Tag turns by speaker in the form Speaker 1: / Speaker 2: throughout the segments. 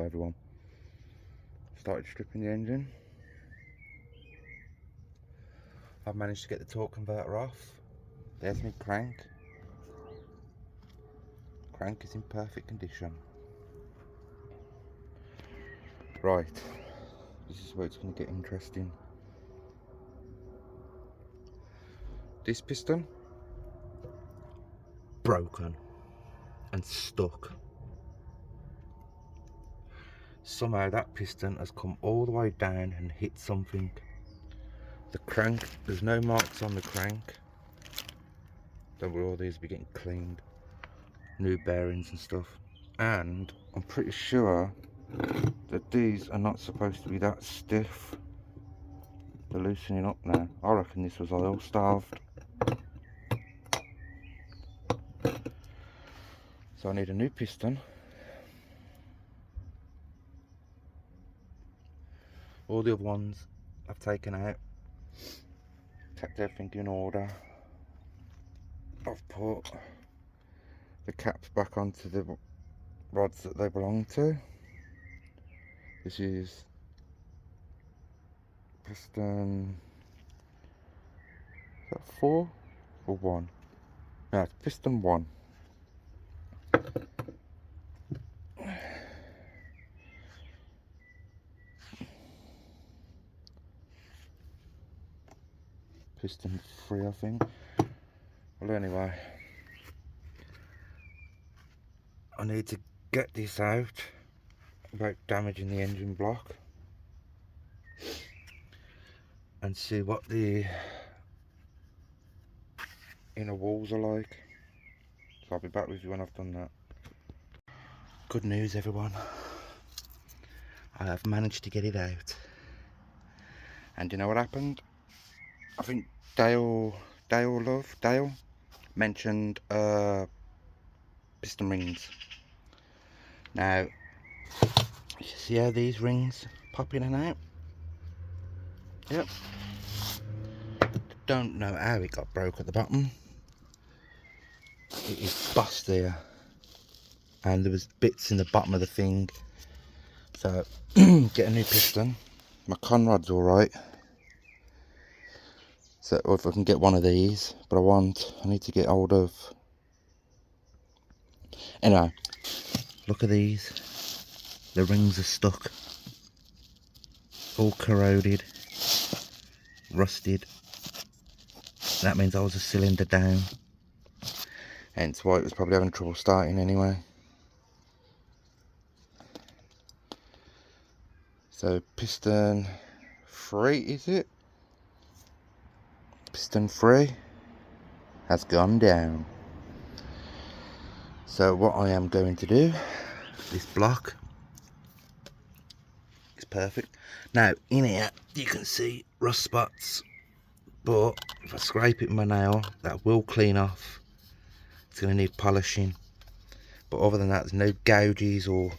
Speaker 1: Everyone started stripping the engine. I've managed to get the torque converter off. There's my crank. Crank is in perfect condition. Right, this is where it's going to get interesting. This piston broken and stuck. Somehow that piston has come all the way down and hit something. The crank, there's no marks on the crank. Don't worry, all these will be getting cleaned. New bearings and stuff. And I'm pretty sure that these are not supposed to be that stiff. They're loosening up now. I reckon this was oil starved. So I need a new piston. All the other ones I've taken out. Kept everything in order. I've put the caps back onto the rods that they belong to. This is piston, is that 4 or 1? No, it's piston 1. Piston 3, I think. Well, anyway, I need to get this out without damaging the engine block and see what the inner walls are like. So I'll be back with you when I've done that. Good news, everyone. I have managed to get it out. And you know what happened? I think Dale mentioned piston rings. Now, you see how these rings pop in and out? Yep. Don't know how it got broke at the bottom. It is bust there, and there was bits in the bottom of the thing. So get a new piston. My conrod's all right. So if I can get one of these, but I need to get hold of. Anyway, look at these. The rings are stuck, all corroded, rusted. That means I was a cylinder down, hence why it was probably having trouble starting anyway. So piston 3, is it? Piston 3 has gone down. So what I am going to do, this block is perfect. Now in here you can see rust spots, but if I scrape it with my nail, that will clean off. It's going to need polishing, but other than that there's no gouges or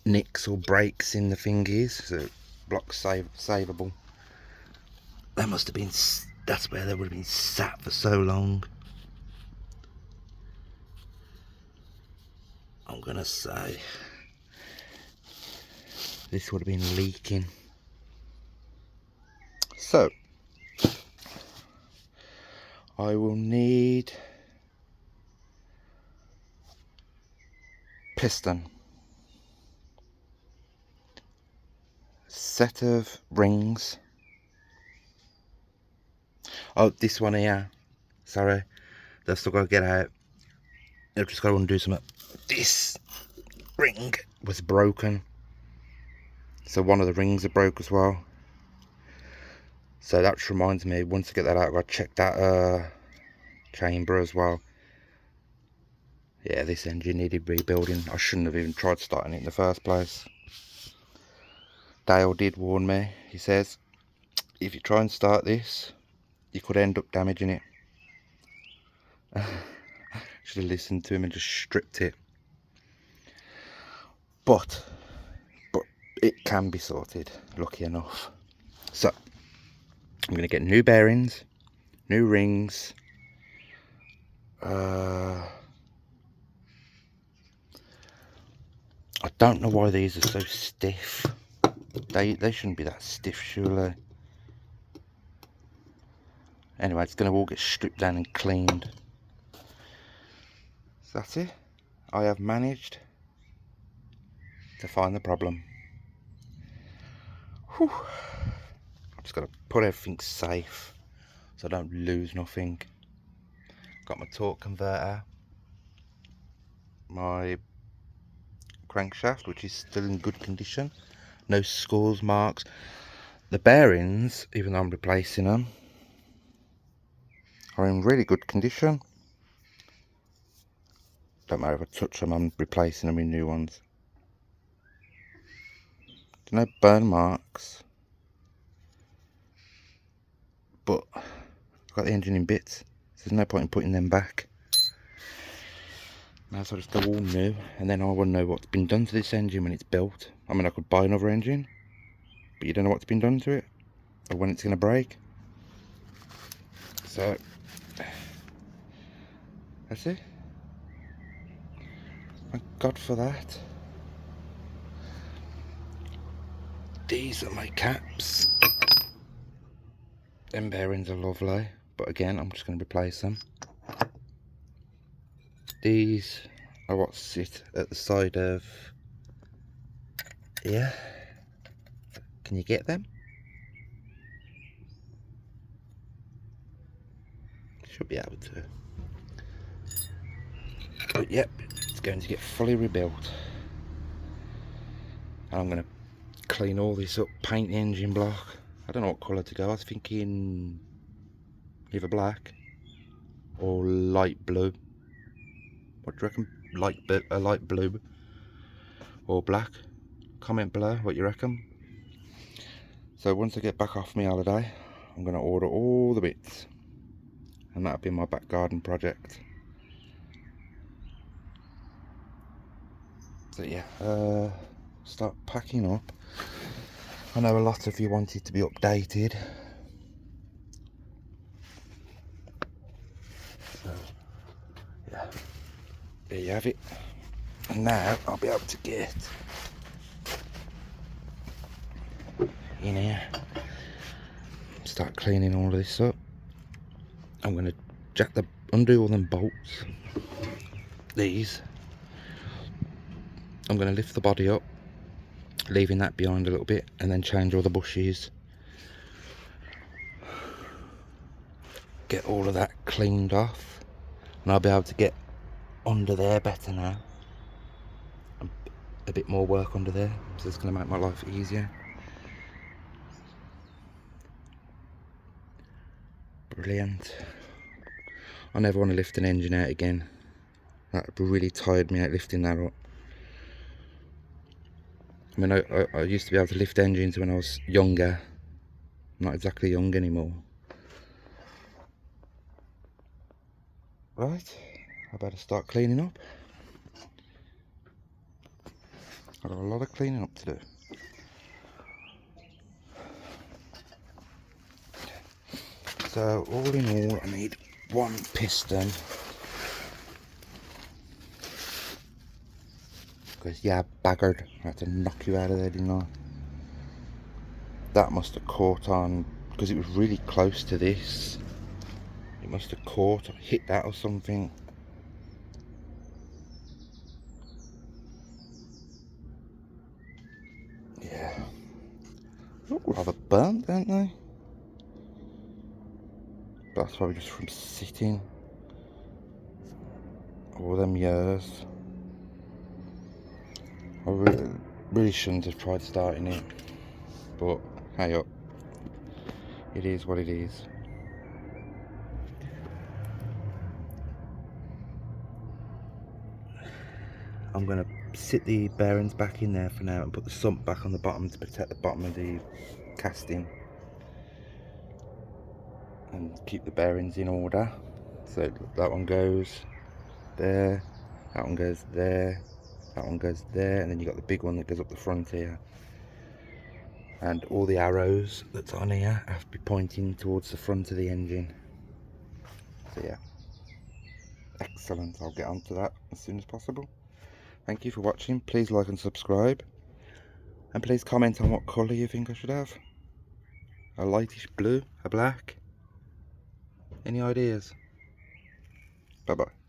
Speaker 1: nicks or breaks in the thingies, so block's savable. That must have been, that's where they would have been sat for so long. I'm gonna say this would have been leaking. So I will need piston, set of rings. Oh, this one here, sorry, they've still got to get out. I've just got to undo something. This ring was broken, so one of the rings are broke as well. So that reminds me, once I get that out, I've got to check that chamber as well. Yeah, this engine needed rebuilding. I shouldn't have even tried starting it in the first place. Dale did warn me. He says, if you try and start this, you could end up damaging it. Should have listened to him and just stripped it. But it can be sorted, lucky enough. So I'm going to get new bearings, new rings, I don't know why these are so stiff. They shouldn't be that stiff, surely. Anyway, it's going to all get stripped down and cleaned. So that's it. I have managed to find the problem. Whew. I've just got to put everything safe so I don't lose nothing. Got my torque converter, my crankshaft, which is still in good condition, no scores, marks. The bearings, even though I'm replacing them, are in really good condition. Don't matter if I touch them, I'm replacing them with new ones. There's no burn marks, but I've got the engine in bits, so there's no point in putting them back. Now so I just go all new, and then I want to know what's been done to this engine when it's built. I mean, I could buy another engine, but you don't know what's been done to it, or when it's going to break. So, that's it. Thank God for that. These are my caps. Them bearings are lovely, but again, I'm just going to replace them. These are what sit at the side of here. Can you get them? Should be able to. But yep, it's going to get fully rebuilt. And I'm going to clean all this up, paint the engine block. I don't know what colour to go. I was thinking either black or light blue. What do you reckon? Light blue or black? Comment below what you reckon. So once I get back off my holiday, I'm going to order all the bits, and that'll be my back garden project. So yeah, start packing up. I know a lot of you wanted to be updated, so yeah, there you have it. And now I'll be able to get in here, start cleaning all of this up. I'm going to undo all them bolts. These, I'm going to lift the body up, leaving that behind a little bit, and then change all the bushes. Get all of that cleaned off, and I'll be able to get under there better now. A bit more work under there, so it's going to make my life easier. Brilliant. I never want to lift an engine out again. That really tired me out, lifting that up. I mean, I used to be able to lift engines when I was younger. I'm not exactly young anymore. Right, I better start cleaning up. I've got a lot of cleaning up to do. So all in all, I need one piston. Because yeah, baggered, I had to knock you out of there, didn't I? That must have caught on, because it was really close to this. It must have caught or hit that or something. Yeah. Look rather burnt, don't they? But that's probably just from sitting all them years. I really shouldn't have tried starting it, but hey up, it is what it is. I'm going to sit the bearings back in there for now and put the sump back on the bottom to protect the bottom of the casting and keep the bearings in order. So that one goes there, that one goes there, that one goes there, and then you got the big one that goes up the front here. And all the arrows that's on here have to be pointing towards the front of the engine. So yeah, excellent. I'll get onto that as soon as possible. Thank you for watching. Please like and subscribe. And please comment on what colour you think I should have. A lightish blue, a black. Any ideas? Bye bye.